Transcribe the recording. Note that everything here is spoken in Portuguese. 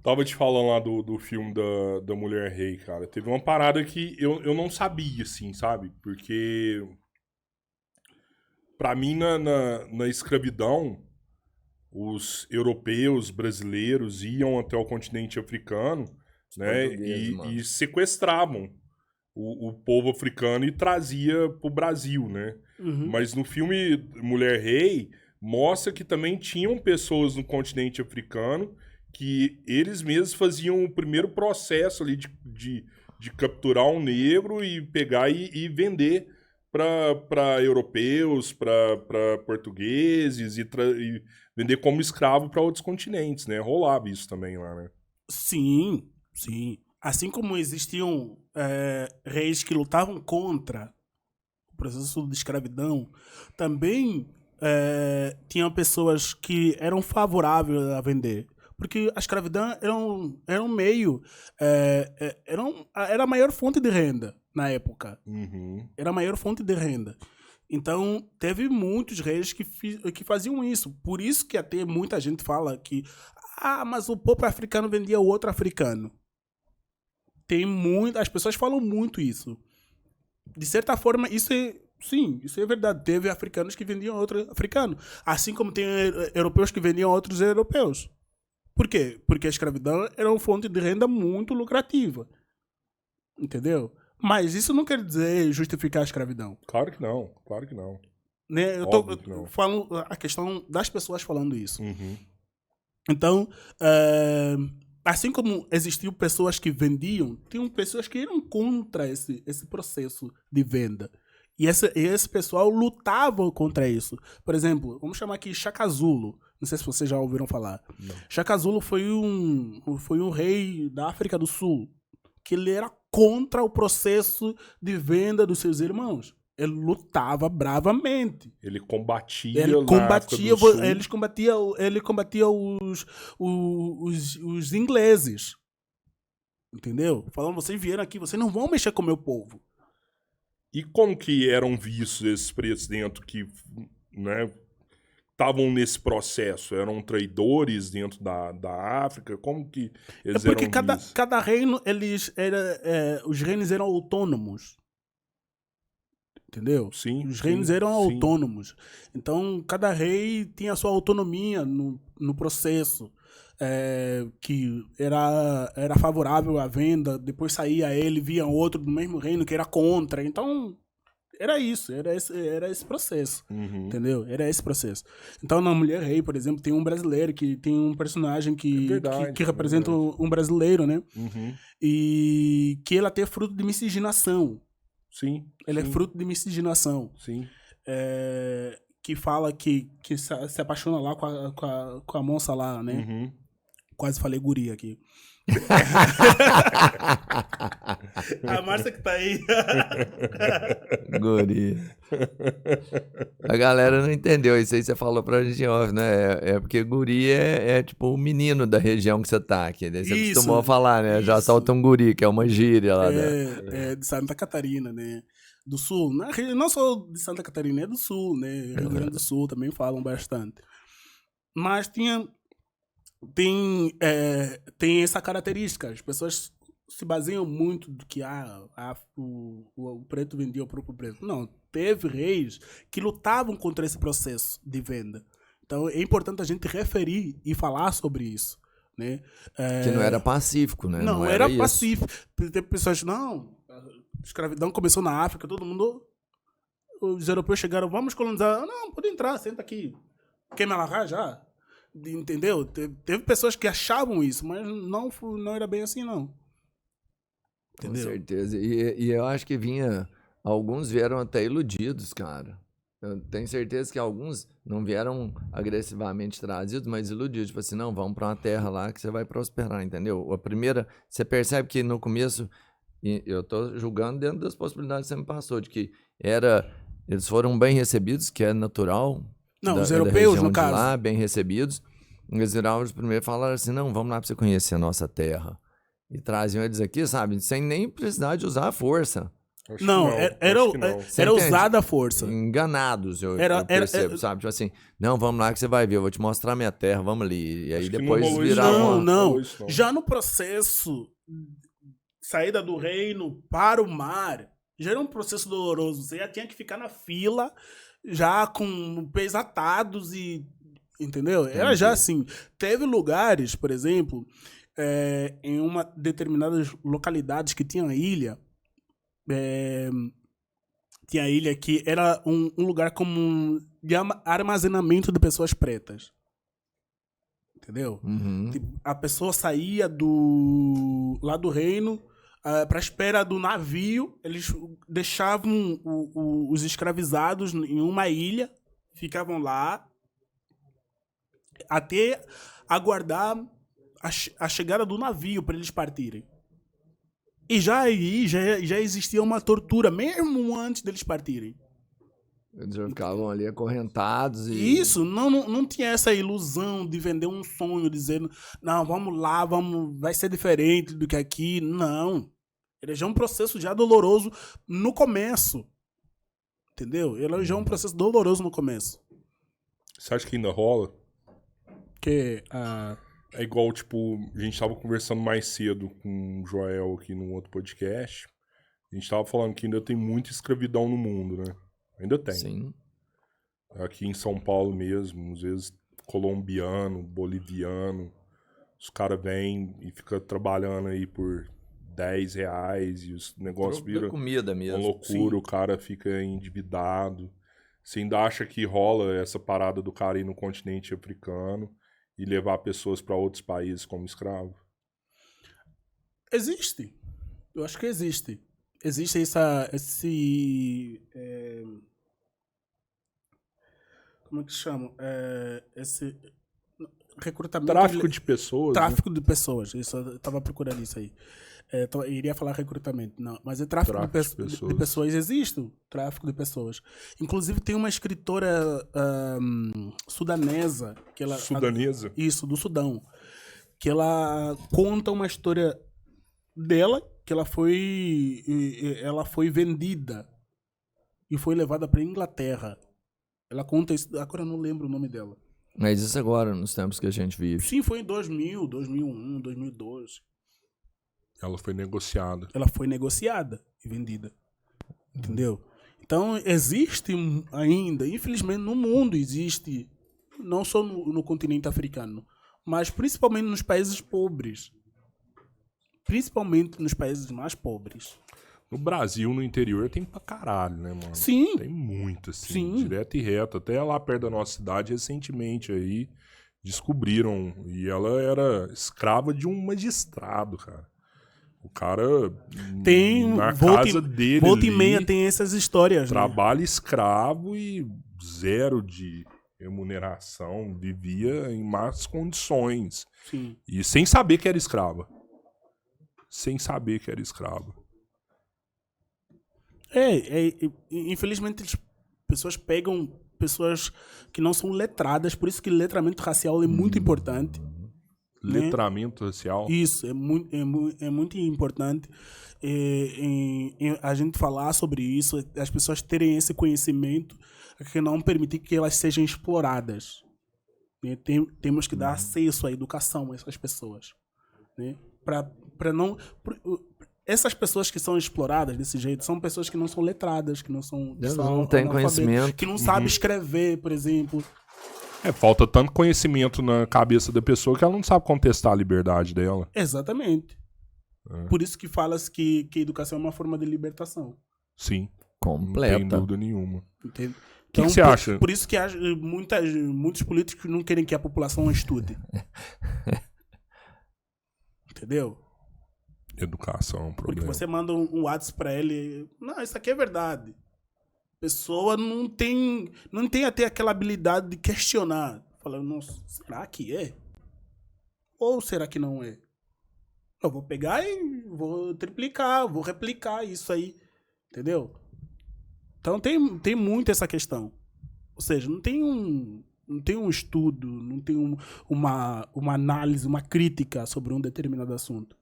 Tava te falando lá do filme da Mulher Rei, cara. Teve uma parada que eu não sabia, assim, sabe? Porque, pra mim, na escravidão, os europeus, brasileiros iam até o continente africano, Os né? portugueses, mano. E sequestravam o povo africano e trazia pro Brasil, né? Uhum. Mas no filme Mulher Rei, mostra que também tinham pessoas no continente africano que eles mesmos faziam o primeiro processo ali de capturar um negro e pegar e vender para europeus, para portugueses e vender como escravo para outros continentes, né? Rolava isso também lá, né? Sim, sim. Assim como existiam reis que lutavam contra o processo de escravidão, também tinham pessoas que eram favoráveis a vender. Porque a escravidão era um meio, era a maior fonte de renda na época. Uhum. Era a maior fonte de renda. Então, teve muitos reis que faziam isso. Por isso que até muita gente fala que mas o povo africano vendia o outro africano. As pessoas falam muito isso. De certa forma, sim, isso é verdade. Teve africanos que vendiam outro africano. Assim como tem europeus que vendiam outros europeus. Por quê? Porque a escravidão era uma fonte de renda muito lucrativa. Entendeu? Mas isso não quer dizer justificar a escravidão. Claro que não, claro que não. Né? Óbvio que não. Falo a questão das pessoas falando isso. Uhum. Então, assim como existiam pessoas que vendiam, tinham pessoas que eram contra esse processo de venda. E esse pessoal lutava contra isso. Por exemplo, vamos chamar aqui Shaka Zulu. Não sei se vocês já ouviram falar. Não. Shaka Zulu foi um rei da África do Sul, que ele era contra o processo de venda dos seus irmãos. Ele lutava bravamente. Ele combatia na África do Sul. Ele combatia os ingleses. Entendeu? Falando, vocês vieram aqui, vocês não vão mexer com o meu povo. E como que eram vistos esses pretos dentro que, né, estavam nesse processo? Eram traidores dentro da África? Como que eles Porque eram vistos? cada reino, os reinos eram autônomos. Entendeu? Sim, Os reinos sim, eram sim. autônomos. Então, cada rei tinha a sua autonomia no processo. Que era favorável à venda, depois saía ele, via outro do mesmo reino que era contra. Então, era isso, era esse processo. Uhum. Entendeu? Era esse processo. Então, na Mulher Rei, por exemplo, tem um brasileiro que tem um personagem que representa um brasileiro, né? Uhum. E que ele até é fruto de miscigenação. Sim. Ele sim, é fruto de miscigenação. Sim. Que fala que se apaixona lá com a moça lá, né? Uhum. Quase falei guria aqui. A Márcia que tá aí. Guri. A galera não entendeu. Isso aí você falou pra gente off, né? É porque guri é tipo o menino da região que você tá aqui. Né? Você Isso, costumou falar, né? Já isso. solta um guri, que é uma gíria lá. De Santa Catarina, né? Do Sul. Não só de Santa Catarina, é do Sul, né? Rio Grande do Sul também falam bastante. Mas tem essa característica. As pessoas se baseiam muito do que o preto vendia o próprio preto. Não, teve reis que lutavam contra esse processo de venda. Então é importante a gente referir e falar sobre isso. Né? Que não era pacífico, né? Não era pacífico. Tem pessoas que não, a escravidão começou na África, todo mundo... Os europeus chegaram, vamos colonizar. Não, pode entrar, senta aqui. Quer me alargar já? Entendeu? Teve pessoas que achavam isso, mas não era bem assim, não. Entendeu? Com certeza. E eu acho que alguns vieram até iludidos, cara. Eu tenho certeza que alguns não vieram agressivamente trazidos, mas iludidos. Tipo assim, não, vamos para uma terra lá que você vai prosperar, entendeu? A primeira, você percebe que no começo, e eu tô julgando dentro das possibilidades que você me passou, de que eles foram bem recebidos, que é natural. Não, os europeus, no caso. Lá, bem recebidos. Eles viraram os primeiros e falaram assim, não, vamos lá para você conhecer a nossa terra. E traziam eles aqui, sabe, sem nem precisar de usar a força. Acho que Não, acho que não. Você era entende? usada a força. Enganados, eu Era- percebo, sabe? Tipo assim, não, vamos lá que você vai ver, eu vou te mostrar minha terra, vamos ali. E aí Acho que não depois rolou isso, viravam... Não, não. não. Falou isso, não. Já no processo saída do reino para o mar, já era um processo doloroso. Você já tinha que ficar na fila, já com pés atados e... Entendeu? Era já assim. Teve lugares, por exemplo, em uma determinadas localidades que tinha ilha, tinha ilha que era um lugar comum de armazenamento de pessoas pretas. Entendeu? Uhum. Tipo, a pessoa saía lá do reino para espera do navio, eles deixavam os escravizados em uma ilha, ficavam lá até aguardar a chegada do navio para eles partirem. E já aí já existia uma tortura, mesmo antes deles partirem. Eles já ficavam ali acorrentados e... Isso, não tinha essa ilusão de vender um sonho, dizendo, não, vamos lá, vai ser diferente do que aqui. Não. Ele já é um processo já doloroso no começo. Entendeu? Ele já é um processo doloroso no começo. Você acha que ainda rola? Que É igual, tipo, a gente tava conversando mais cedo com o Joel aqui num outro podcast. A gente tava falando que ainda tem muita escravidão no mundo, né? Ainda tem. Sim. Aqui em São Paulo mesmo, às vezes colombiano, boliviano. Os caras vêm e ficam trabalhando aí por R$10 e os negócios Troco da viram comida uma mesmo. loucura, Sim. o cara fica endividado. Você ainda acha que rola essa parada do cara ir no continente africano e levar pessoas para outros países como escravo? existe. Eu acho que existe. Existe como é que chama? Esse recrutamento... Tráfico de pessoas. Né? Tráfico de pessoas. Isso, eu tava procurando isso aí. Eu iria falar recrutamento, não. Mas tráfico de pessoas. Existe o tráfico de pessoas. Inclusive, tem uma escritora sudanesa. Sudanesa? Isso, do Sudão. Que ela conta uma história dela, que ela foi vendida e foi levada para Inglaterra. Ela conta isso, agora eu não lembro o nome dela. Mas isso agora, nos tempos que a gente vive. Sim, foi em 2000, 2001, 2012. Ela foi negociada. Ela foi negociada e vendida. Entendeu? Então, existe ainda, infelizmente no mundo existe, não só no continente africano, mas principalmente nos países pobres. Principalmente nos países mais pobres. No Brasil, no interior, tem pra caralho, né, mano? Sim. Tem muito, assim, Sim. direto e reto. Até lá perto da nossa cidade, recentemente aí, descobriram. E ela era escrava de um magistrado, cara. O cara, Tem, na volta casa dele volta e ali, meia tem essas histórias. Né? trabalho escravo e zero de remuneração. Vivia em más condições. Sim. E sem saber que era escrava. Sem saber que era escrava. Infelizmente, pessoas pegam pessoas que não são letradas, por isso que letramento racial é muito importante. Letramento racial. Isso, é muito importante a gente falar sobre isso, as pessoas terem esse conhecimento, que não permitir que elas sejam exploradas. Né? Temos que dar acesso à educação a essas pessoas. Né? Para não... Essas pessoas que são exploradas desse jeito são pessoas que não são letradas, que não são não têm conhecimento. que não sabem escrever, por exemplo. Falta tanto conhecimento na cabeça da pessoa que ela não sabe contestar a liberdade dela. Exatamente. Por isso que fala-se que a educação é uma forma de libertação. Sim. Completa. Não tem dúvida nenhuma. Entende? O que você acha? Por isso que muitos políticos não querem que a população estude. Entendeu? Educação é um Porque problema. você manda um WhatsApp pra ele. Não, isso aqui é verdade. A pessoa não tem até aquela habilidade de questionar. Falando, nossa, será que é? Ou será que não é? Eu vou pegar e vou triplicar, vou replicar isso aí. Entendeu? Então tem muito essa questão. Ou seja, não tem um estudo, não tem uma análise, uma crítica sobre um determinado assunto.